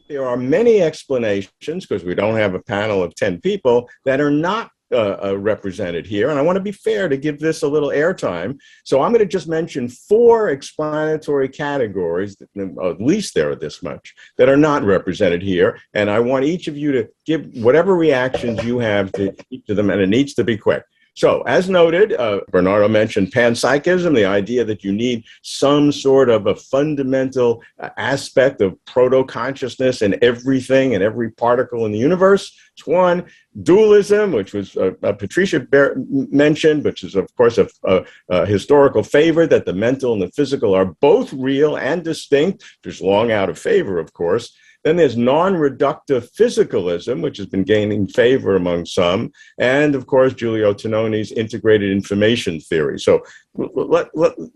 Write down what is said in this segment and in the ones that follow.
There are many explanations, because we don't have a panel of 10 people, that are not represented here. And I want to be fair to give this a little airtime. So I'm going to just mention 4 explanatory categories, at least there are this much, that are not represented here. And I want each of you to give whatever reactions you have to each of them, and it needs to be quick. So, as noted, Bernardo mentioned panpsychism, the idea that you need some sort of a fundamental aspect of proto-consciousness in everything and every particle in the universe. It's one. Dualism, which was Patricia mentioned, which is, of course, a historical favor, that the mental and the physical are both real and distinct, which is long out of favor, of course. Then there's non-reductive physicalism, which has been gaining favor among some. And, of course, Giulio Tononi's integrated information theory. So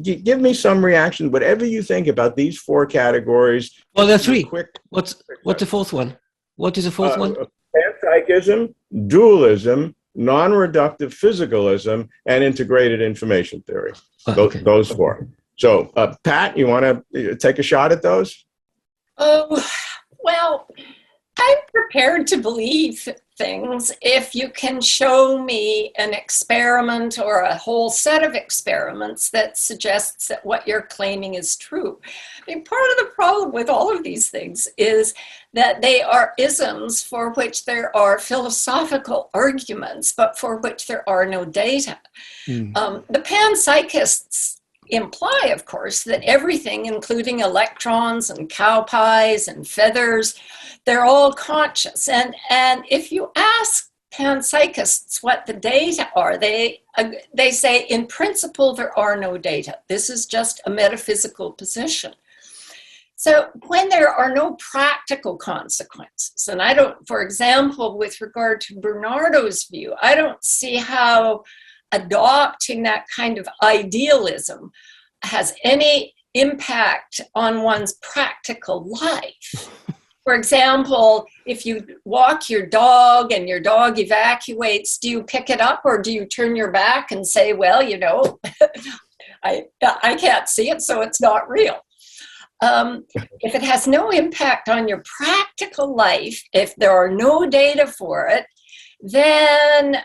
give me some reaction, whatever you think about these 4 categories. Well, there are 3. What's the 4th one? What is the 4th one? Panpsychism, dualism, non-reductive physicalism, and integrated information theory. Okay. Those 4. So, Pat, you want to take a shot at those? Oh, well, I'm prepared to believe things if you can show me an experiment or a whole set of experiments that suggests that what you're claiming is true. I mean, part of the problem with all of these things is that they are isms for which there are philosophical arguments, but for which there are no data. The panpsychists imply, of course, that everything, including electrons and cow pies and feathers, they're all conscious. And if you ask panpsychists what the data are, they say, in principle, there are no data. This is just a metaphysical position. So when there are no practical consequences, and I don't, for example, with regard to Bernardo's view, I don't see how adopting that kind of idealism has any impact on one's practical life. For example, if you walk your dog and your dog evacuates, do you pick it up or do you turn your back and say, well, you know, I can't see it, so it's not real. If it has no impact on your practical life, if there are no data for it, then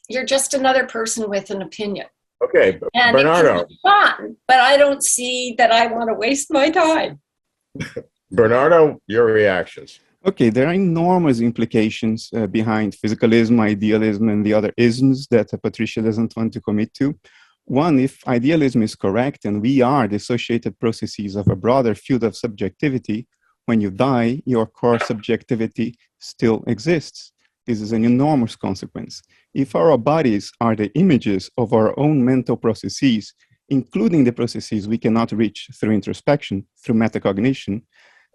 you're just another person with an opinion. Okay, and Bernardo. It's fun, but I don't see that I want to waste my time. Bernardo, your reactions. Okay, there are enormous implications behind physicalism, idealism, and the other isms that Patricia doesn't want to commit to. One, if idealism is correct and we are the associated processes of a broader field of subjectivity, when you die, your core subjectivity still exists. This is an enormous consequence. If our bodies are the images of our own mental processes, including the processes we cannot reach through introspection, through metacognition,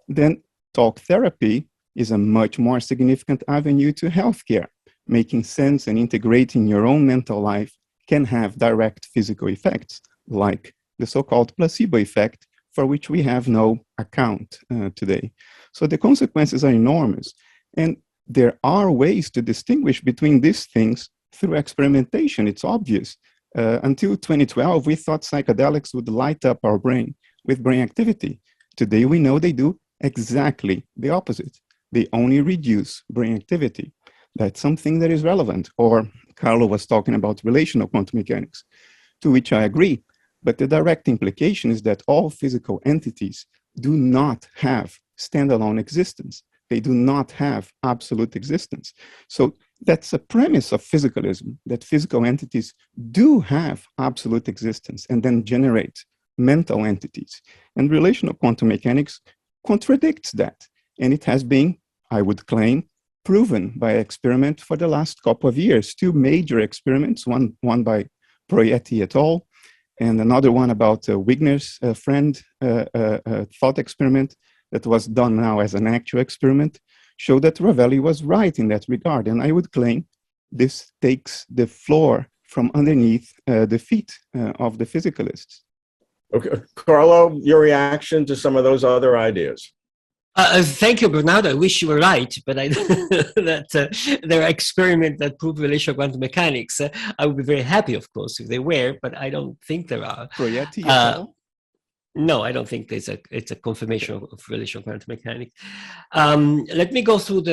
then talk therapy is a much more significant avenue to healthcare. Making sense and integrating your own mental life can have direct physical effects, like the so-called placebo effect, for which we have no account today. So the consequences are enormous. And there are ways to distinguish between these things through experimentation. It's obvious. Until 2012, we thought psychedelics would light up our brain with brain activity. Today, we know they do exactly the opposite. They only reduce brain activity. That's something that is relevant. Or Carlo was talking about relational quantum mechanics, to which I agree. But the direct implication is that all physical entities do not have standalone existence. They do not have absolute existence. So that's a premise of physicalism, that physical entities do have absolute existence and then generate mental entities. And relational quantum mechanics contradicts that. And it has been, I would claim, proven by experiment for the last couple of years. 2 major experiments, one by Proietti et al., and another one about Wigner's friend thought experiment that was done now as an actual experiment, showed that Rovelli was right in that regard. And I would claim this takes the floor from underneath the feet of the physicalists. Okay, Carlo, your reaction to some of those other ideas? Thank you, Bernardo. I wish you were right, but that there are experiments that prove relational quantum mechanics. I would be very happy, of course, if they were, but I don't think there are. Proietti et al. No, I don't think it's a confirmation of relational quantum mechanics. Let me go through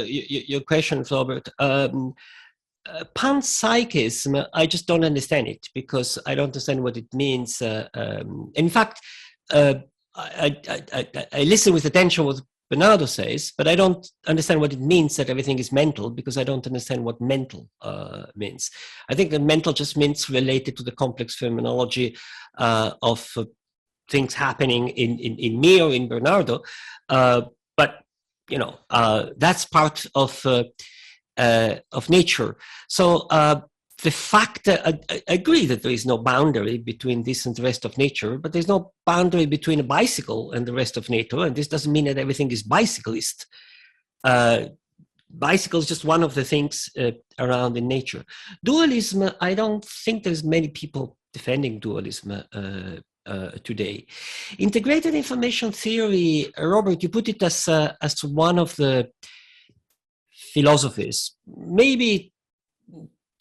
your questions, Robert. Panpsychism, I just don't understand it because I don't understand what it means. In fact, I listen with attention what Bernardo says, but I don't understand what it means that everything is mental because I don't understand what mental means. I think that mental just means related to the complex phenomenology of things happening in me or in Bernardo. But, you know, that's part of nature. So the fact that I agree that there is no boundary between this and the rest of nature, but there's no boundary between a bicycle and the rest of nature. And this doesn't mean that everything is bicyclist. Bicycle is just one of the things around in nature. Dualism, I don't think there's many people defending dualism today. Integrated information theory, Robert, you put it as one of the philosophies. Maybe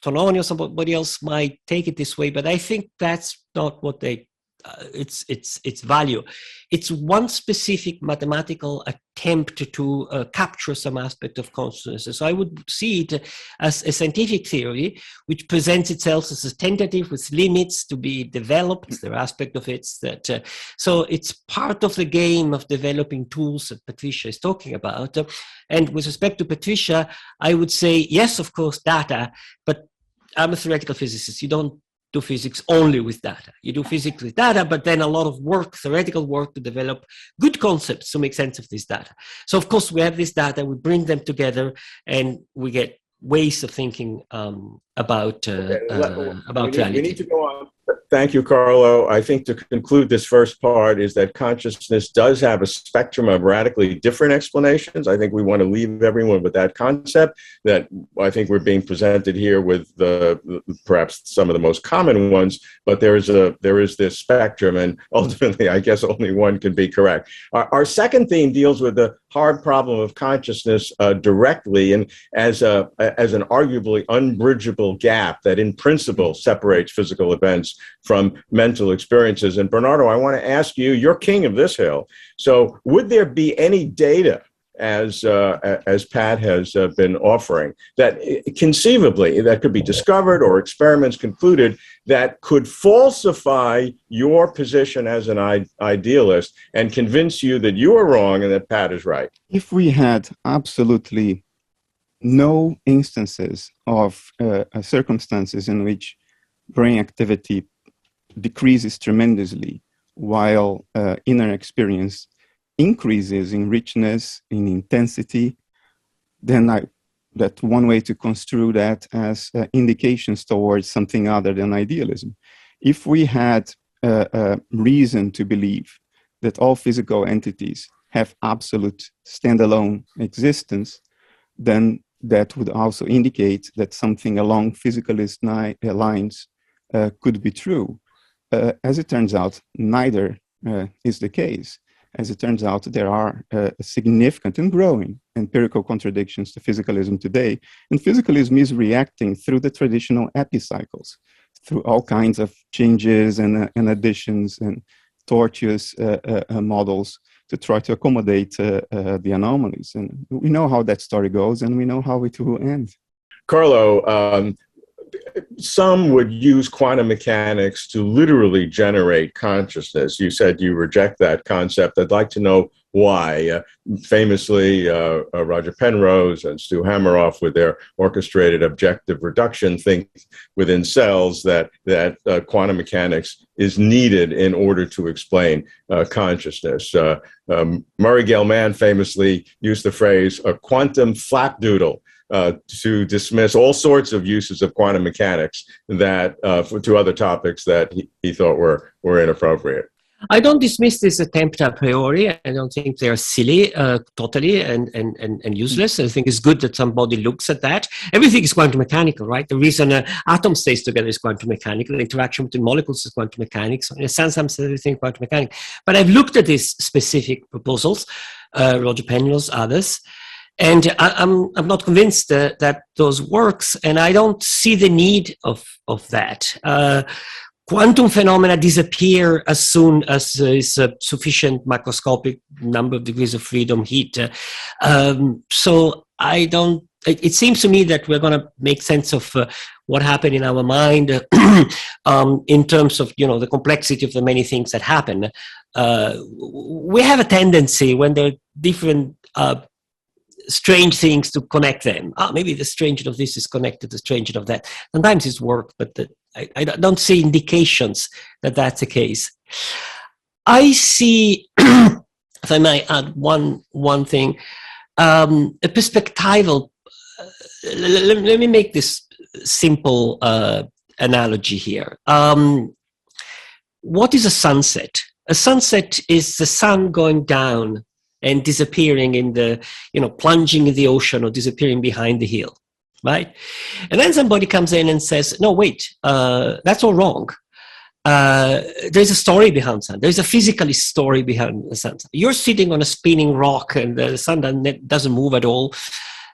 Tononi or somebody else might take it this way, but I think that's not what its value. It's one specific mathematical attempt to capture some aspect of consciousness. So I would see it as a scientific theory which presents itself as a tentative with limits to be developed. There are aspects of it that so it's part of the game of developing tools that Patricia is talking about. And with respect to Patricia, I would say yes, of course, data, but I'm a theoretical physicist. You don't do physics only with data. You do physics with data, but then a lot of work, theoretical work, to develop good concepts to make sense of this data. So of course we have this data, we bring them together, and we get ways of thinking about reality. We need to go on. Thank you, Carlo. I think to conclude this first part is that consciousness does have a spectrum of radically different explanations. I think we want to leave everyone with that concept, that I think we're being presented here with perhaps some of the most common ones, but there is this spectrum, and ultimately, I guess only one can be correct. Our second theme deals with the hard problem of consciousness directly, and as an arguably unbridgeable gap that in principle separates physical events from mental experiences. And Bernardo, I want to ask you, you're king of this hill. So would there be any data, as Pat has been offering, that conceivably that could be discovered or experiments concluded that could falsify your position as an idealist and convince you that you are wrong and that Pat is right? If we had absolutely no instances of circumstances in which brain activity decreases tremendously while inner experience increases in richness, in intensity, then that one way to construe that as indications towards something other than idealism. If we had reason to believe that all physical entities have absolute standalone existence, then that would also indicate that something along physicalist lines could be true. As it turns out, neither is the case. As it turns out, there are significant and growing empirical contradictions to physicalism today, and physicalism is reacting through the traditional epicycles, through all kinds of changes and additions and tortuous models to try to accommodate the anomalies. And we know how that story goes, and we know how it will end. Carlo, some would use quantum mechanics to literally generate consciousness. You said you reject that concept. I'd like to know why. Famously, Roger Penrose and Stu Hameroff, with their orchestrated objective reduction, think within cells that quantum mechanics is needed in order to explain consciousness. Murray Gell-Mann famously used the phrase a quantum flapdoodle to dismiss all sorts of uses of quantum mechanics that to other topics that he thought were inappropriate. I don't dismiss this attempt a priori. I don't think they're silly, totally, and useless. I think it's good that somebody looks at that. Everything is quantum mechanical, right? The reason atom stays together is quantum mechanical. The interaction between molecules is quantum mechanics. In a sense, I'm everything quantum mechanics. But I've looked at these specific proposals, Roger Penrose, others, and I'm not convinced that those works, and I don't see the need of that. quantum phenomena disappear as soon as there is a sufficient macroscopic number of degrees of freedom heat. So I don't, it seems to me that we're going to make sense of what happened in our mind in terms of, the complexity of the many things that happen. We have a tendency when there are different strange things to connect them. Maybe the strangeness of this is connected to the strangeness of that. Sometimes it's work, but I don't see indications that that's the case. I see, if I might add one thing, a perspectival. Let me make this simple analogy here. What is a sunset? A sunset is the sun going down and disappearing in the, plunging in the ocean or disappearing behind the hill, right? And then somebody comes in and says, no, wait, that's all wrong. There's a story behind sun. There's a physical story behind the sun. You're sitting on a spinning rock and the sun doesn't move at all.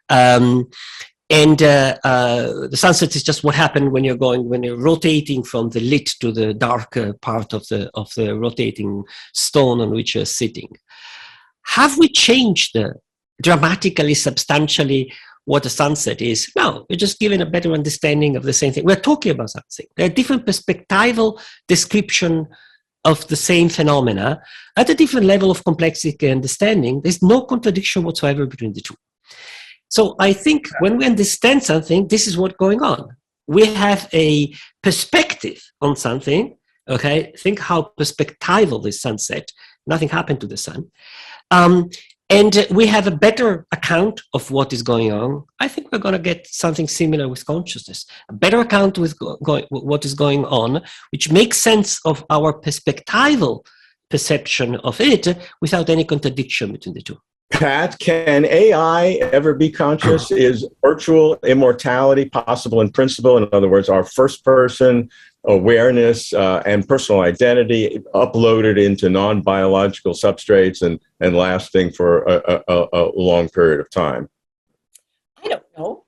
And the sunset is just what happened when you're rotating from the lit to the dark part of the rotating stone on which you're sitting. Have we changed dramatically, substantially what a sunset is? No, we're just giving a better understanding of the same thing. We're talking about something. There are different perspectival description of the same phenomena at a different level of complexity and understanding. There's no contradiction whatsoever between the two. So I think when we understand something, this is what's going on. We have a perspective on something, okay? Think how perspectival this sunset. Nothing happened to the sun. And we have a better account of what is going on. I think we're going to get something similar with consciousness. A better account with what is going on, which makes sense of our perspectival perception of it without any contradiction between the two. Pat, can AI ever be conscious? Is virtual immortality possible in principle? In other words, our first-person awareness and personal identity uploaded into non-biological substrates and lasting for a long period of time? I don't know.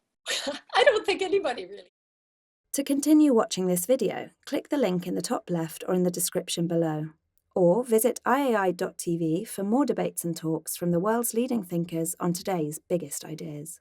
I don't think anybody really. To continue watching this video, click the link in the top left or in the description below. Or visit iai.tv for more debates and talks from the world's leading thinkers on today's biggest ideas.